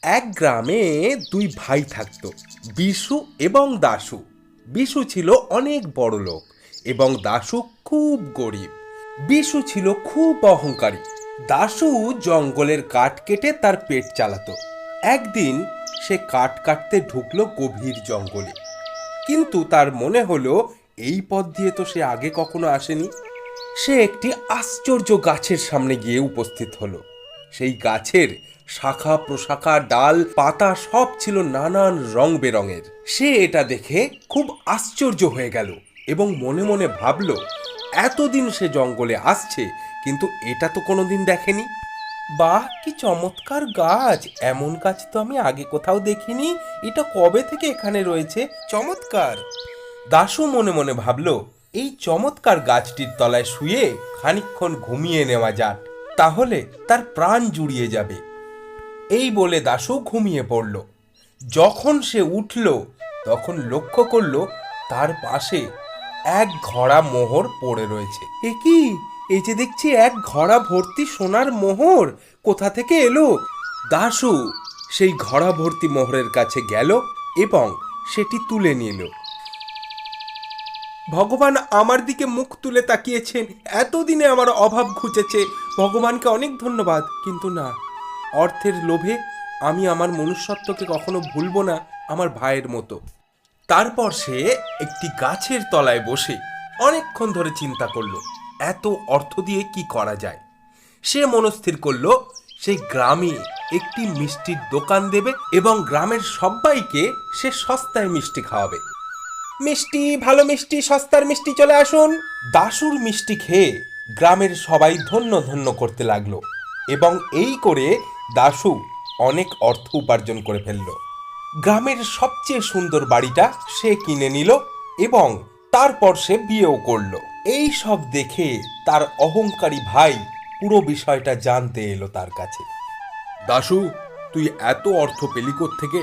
এক গ্রামে দুই ভাই থাকতো, বিশু এবং দাশু। বিশু ছিল অনেক বড় লোক এবং দাশু খুব গরিব। বিশু ছিল খুব অহংকারী। দাশু জঙ্গলের কাঠ কেটে তার পেট চালাতো। একদিন সে কাঠ কাটতে ঢুকলো গভীর জঙ্গলে, কিন্তু তার মনে হলো এই পথ দিয়ে তো সে আগে কখনো আসেনি। সে একটি আশ্চর্য গাছের সামনে গিয়ে উপস্থিত হলো। সেই গাছের শাখা প্রশাখা, ডাল পাতা সব ছিল নানান রং বেরঙের। সে এটা দেখে খুব আশ্চর্য হয়ে গেল এবং মনে মনে ভাবল, এতদিন সে জঙ্গলে আসছে কিন্তু এটা তো কোনোদিন দেখেনি। বাহ, কি চমৎকার গাছ! এমন গাছ তো আমি আগে কোথাও দেখিনি। এটা কবে থেকে এখানে রয়েছে? চমৎকার! দাশু মনে মনে ভাবল, এই চমৎকার গাছটির তলায় শুয়ে খানিকক্ষণ ঘুমিয়ে নেওয়া যাক, তাহলে তার প্রাণ জুড়িয়ে যাবে। এই বলে দাশু ঘুমিয়ে পড়ল। যখন সে উঠল তখন লক্ষ্য করল তার পাশে এক ঘড়া মোহর পড়ে রয়েছে। এ কি? এই যে দেখছি এক ঘড়া ভর্তি সোনার মোহর, কোথা থেকে এলো? দাশু সেই ঘড়া ভর্তি মোহরের কাছে গেল এবং সেটি তুলে নিল। ভগবান আমার দিকে মুখ তুলে তাকিয়েছেন, এতদিনে আমার অভাব ঘুচেছে, ভগবানকে অনেক ধন্যবাদ। কিন্তু না, অর্থের লোভে আমি আমার মনুষ্যত্বকে কখনো ভুলবো না, আমার ভাইয়ের মতো। তারপর সে একটি গাছের তলায় বসে অনেকক্ষণ ধরে চিন্তা করলো এত অর্থ দিয়ে কি করা যায়। সে মনস্থির করলো সেই গ্রামে একটি মিষ্টির দোকান দেবে এবং গ্রামের সবাইকে সে সস্তায় মিষ্টি খাওয়াবে। মিষ্টি, ভালো মিষ্টি, সস্তার মিষ্টি চলে আসুন! দাশুর মিষ্টি খেয়ে গ্রামের সবাই ধন্য ধন্য করতে লাগলো এবং এই করে দাশু অনেক অর্থ উপার্জন করে ফেলল। গ্রামের সবচেয়ে সুন্দর বাড়িটা সে কিনে নিল এবং তারপর সে বিয়েও করলো। এই সব দেখে তার অহংকারী ভাই পুরো বিষয়টা জানতে এলো তার কাছে। দাশু, তুই এত অর্থ পেলি থেকে?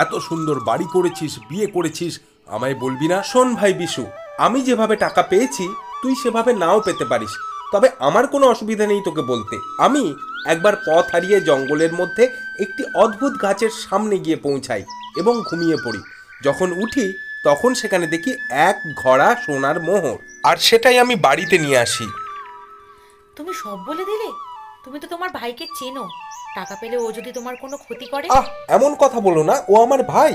এত সুন্দর বাড়ি করেছিস, বিয়ে করেছিস, আমায় বলবি না? শোন ভাই বিশু, আমি যেভাবে টাকা পেয়েছি তুই সেভাবে নাও পেতে পারিস, তবে আমার কোনো অসুবিধা নেই তোকে বলতে। আমি একবার পথ হারিয়ে জঙ্গলের মধ্যে একটি অদ্ভুত গাছের সামনে গিয়ে পৌঁছাই এবং ঘুমিয়ে পড়ি। যখন উঠি তখন সেখানে দেখি এক ঘড়া সোনার মোহর, আর সেটাই আমি বাড়িতে নিয়ে আসি। তুমি সব বলে দিলে? তুমি তো তোমার ভাইকে চেনো। টাকা পেলে ও যদি তোমার কোনো ক্ষতি করে? আহ, এমন কথা বলো না, ও আমার ভাই।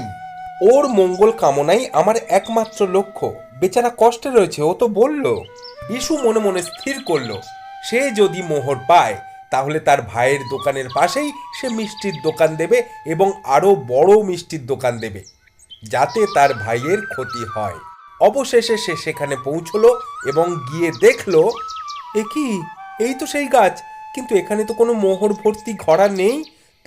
ওর মঙ্গল কামনাই আমার একমাত্র লক্ষ্য। বেচারা কষ্টে রয়েছে, ও তো বলল। বিশু মনে মনে স্থির করলো, সে যদি মোহর পায় তাহলে তার ভাইয়ের দোকানের পাশেই সে মিষ্টির দোকান দেবে এবং আরো বড় মিষ্টির দোকান দেবে, যাতে তার ভাইয়ের ক্ষতি হয়। অবশেষে সে সেখানে পৌঁছলো এবং গিয়ে দেখলো, এ কি? এই তো সেই গাছ, কিন্তু এখানে তো কোনো মোহর ভর্তি ঘড়া নেই।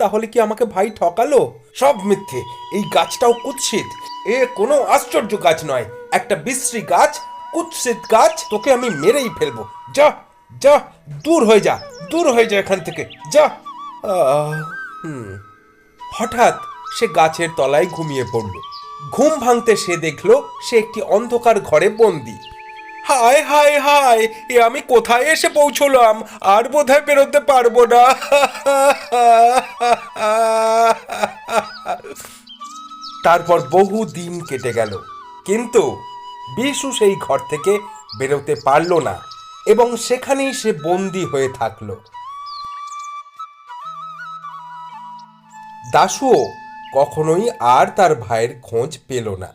তাহলে কি আমাকে ভাই ঠকালো? সব মিথ্যে, এই গাছটাও কুৎসিত। এ কোনো আশ্চর্য গাছ নয়, একটা বিশ্রী গাছ, কুৎসিত গাছ। তোকে আমি মেরেই ফেলবো। যা যা, দূর হয়ে যা, দূর হয়ে যা এখান থেকে, যা। আহ, হঠাৎ সে গাছের তলায় ঘুমিয়ে পড়ল। ঘুম ভাঙতে সে দেখলো সে একটি অন্ধকার ঘরে বন্দি। হায় হায় হায়, এ আমি কোথায় এসে পৌঁছলাম? আর বোধহয় বেরোতে পারবো না। তারপর বহু দিন কেটে গেল, কিন্তু বিশু সেই ঘর থেকে বেরোতে পারল না এবং সেখানেই সে বন্দি হয়ে থাকলো। দাশুও কখনোই আর তার ভাইয়ের খোঁজ পেল না।